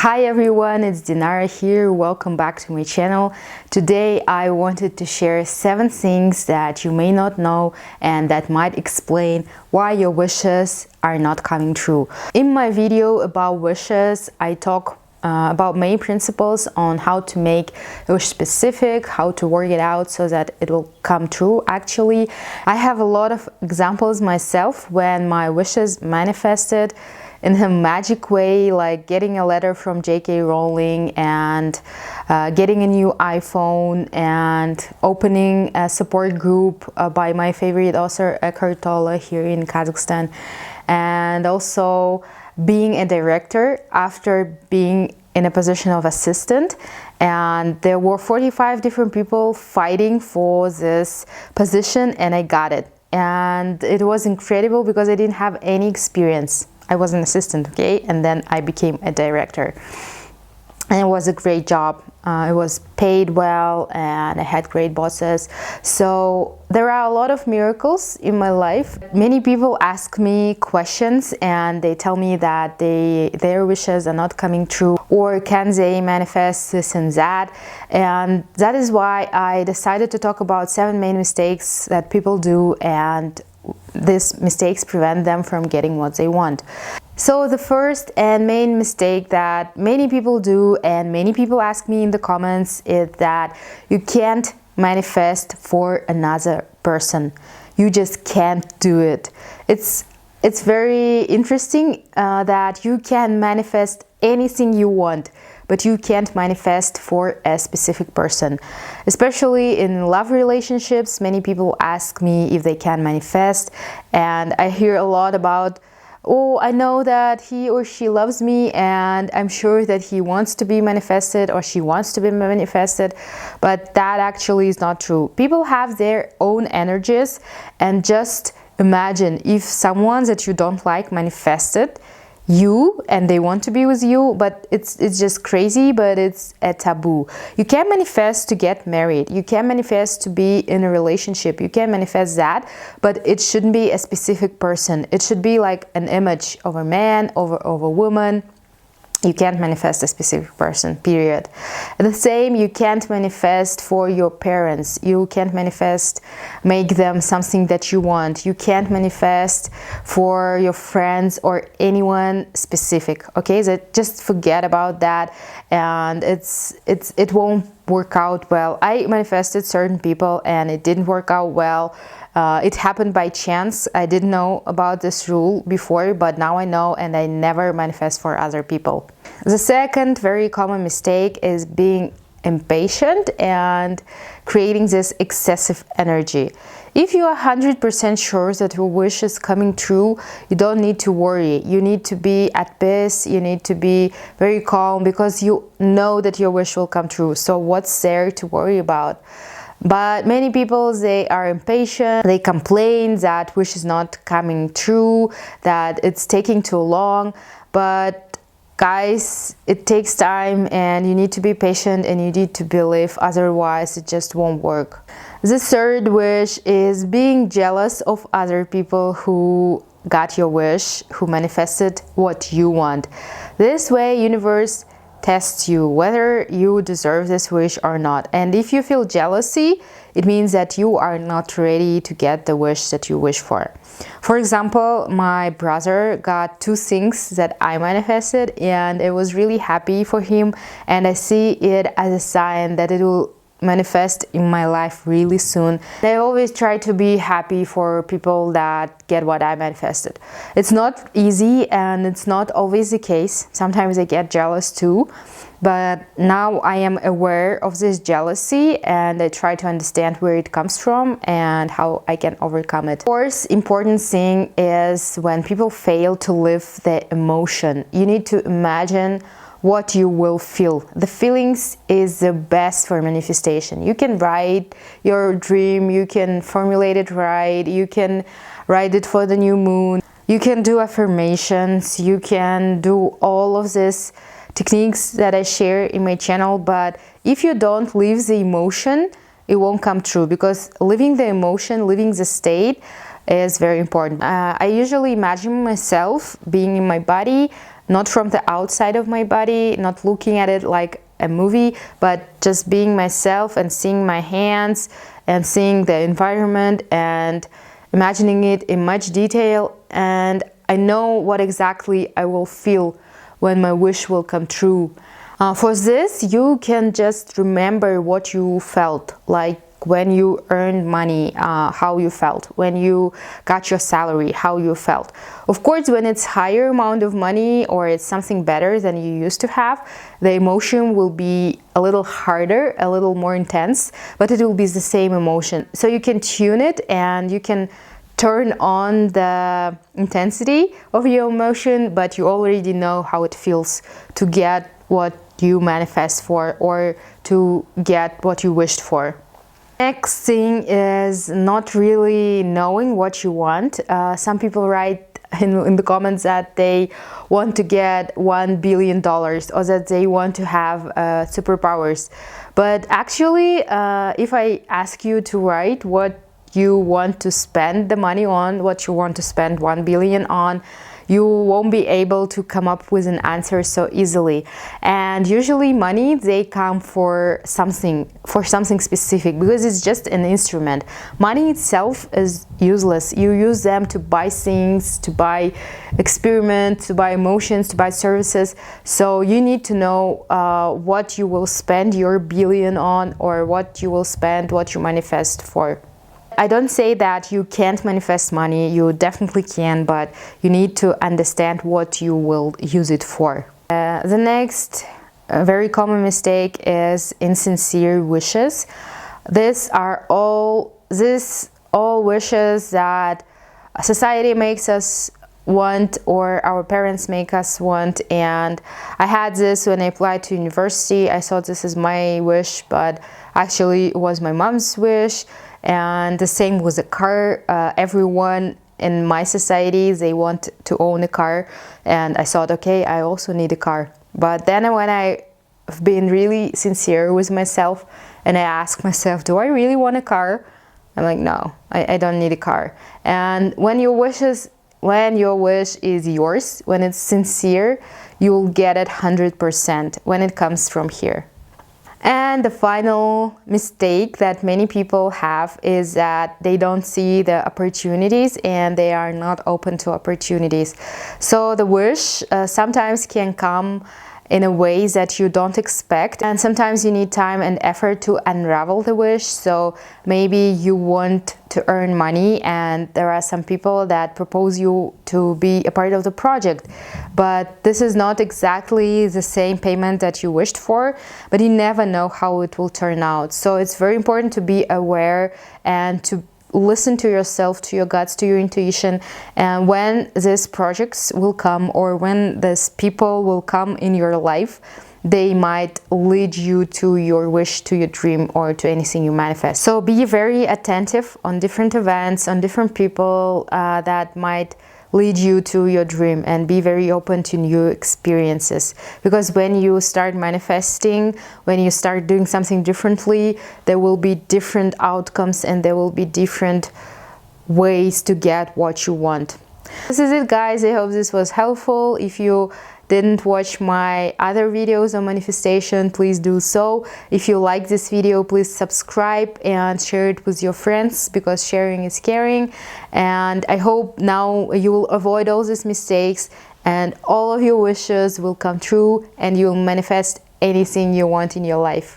Hi everyone, it's Dinara here. Welcome back to my channel. Today I wanted to share 7 things that you may not know and that might explain why your wishes are not coming true. In my video about wishes, I talk about main principles on how to make a wish specific, how to work it out so that it will come true. Actually, I have a lot of examples myself when my wishes manifested in a magic way, like getting a letter from J.K. Rowling and getting a new iPhone and opening a support group by my favorite author Eckhart Tolle here in Kazakhstan, and also being a director after being in a position of assistant, and there were 45 different people fighting for this position and I got it, and it was incredible because I didn't have any experience. I was an assistant, okay, and then I became a director, and it was a great job. It was paid well and I had great bosses. So there are a lot of miracles in my life. Many people ask me questions and they tell me that their wishes are not coming true, or can they manifest this and that, and that is why I decided to talk about 7 main mistakes that people do, and these mistakes prevent them from getting what they want. So the first and main mistake that many people do and many people ask me in the comments is that you can't manifest for another person. You just can't do it. It's very interesting that you can manifest anything you want, but you can't manifest for a specific person. Especially in love relationships, many people ask me if they can manifest, and I hear a lot about, oh, I know that he or she loves me and I'm sure that he wants to be manifested or she wants to be manifested, but that actually is not true. People have their own energies, and just imagine if someone that you don't like manifested you and they want to be with you, but it's just crazy, but it's a taboo. You can manifest to get married, you can manifest to be in a relationship, you can manifest that, but it shouldn't be a specific person. It should be like an image of a man, of a woman. You can't manifest a specific person, period. The same, you can't manifest for your parents. You can't manifest, make them something that you want. You can't manifest for your friends or anyone specific, okay? So just forget about that, and it won't work out well. I manifested certain people and it didn't work out well. It happened by chance. I didn't know about this rule before, but now I know, and I never manifest for other people. The second very common mistake is being impatient and creating this excessive energy. If you are 100% sure that your wish is coming true, you don't need to worry. You need to be at peace, you need to be very calm, because you know that your wish will come true. So what's there to worry about? But many people, they are impatient, they complain that wish is not coming true, that it's taking too long. But guys, it takes time and you need to be patient and you need to believe, otherwise it just won't work. The third wish is being jealous of other people who got your wish, who manifested what you want. This way, universe tests you whether you deserve this wish or not. And if you feel jealousy, it means that you are not ready to get the wish that you wish for. For example, my brother got 2 things that I manifested, and I was really happy for him, and I see it as a sign that it will manifest in my life really soon. I always try to be happy for people that get what I manifested. It's not easy and it's not always the case. Sometimes I get jealous too, but now I am aware of this jealousy and I try to understand where it comes from and how I can overcome it. Of course, important thing is when people fail to live the emotion. You need to imagine what you will feel. The feelings is the best for manifestation. You can write your dream, you can formulate it right, you can write it for the new moon, you can do affirmations, you can do all of these techniques that I share in my channel, but if you don't live the emotion, it won't come true, because living the emotion, living the state is very important. I usually imagine myself being in my body, not from the outside of my body, not looking at it like a movie, but just being myself and seeing my hands and seeing the environment and imagining it in much detail. And I know what exactly I will feel when my wish will come true. For this, you can just remember what you felt, like when you earned money, how you felt, when you got your salary, how you felt. Of course, when it's higher amount of money or it's something better than you used to have, the emotion will be a little harder, a little more intense, but it will be the same emotion. So you can tune it and you can turn on the intensity of your emotion, but you already know how it feels to get what you manifest for or to get what you wished for. Next thing is not really knowing what you want. Some people write in the comments that they want to get $1 billion or that they want to have superpowers. But actually, if I ask you to write what you want to spend the money on, what you want to spend 1 billion on, you won't be able to come up with an answer so easily. And usually money, they come for something specific, because it's just an instrument. Money itself is useless. You use them to buy things, to buy experiments, to buy emotions, to buy services. So you need to know what you will spend your billion on, or what you will spend, what you manifest for. I don't say that you can't manifest money, you definitely can, but you need to understand what you will use it for. The next very common mistake is insincere wishes. These are all wishes that society makes us want, or our parents make us want. And I had this when I applied to university. I thought this is my wish, but actually it was my mom's wish. And the same with a car. Everyone in my society, they want to own a car, and I thought, okay, I also need a car. But then when I've been really sincere with myself and I ask myself, do I really want a car? I'm like, no, I don't need a car. And when your wish is yours, when it's sincere, you'll get it 100% when it comes from here. And the final mistake that many people have is that they don't see the opportunities and they are not open to opportunities. So the wish sometimes can come in a way that you don't expect, and sometimes you need time and effort to unravel the wish. So maybe you want to earn money and there are some people that propose you to be a part of the project, but this is not exactly the same payment that you wished for, but you never know how it will turn out. So it's very important to be aware and to listen to yourself, to your guts, to your intuition, and when these projects will come or when these people will come in your life, they might lead you to your wish, to your dream, or to anything you manifest. So be very attentive on different events, on different people that might lead you to your dream, and be very open to new experiences, because when you start manifesting, when you start doing something differently, there will be different outcomes and there will be different ways to get what you want. This is it, guys. I hope this was helpful. If you didn't watch my other videos on manifestation, please do so. If you like this video, please subscribe and share it with your friends, because sharing is caring. And I hope now you will avoid all these mistakes and all of your wishes will come true and you'll manifest anything you want in your life.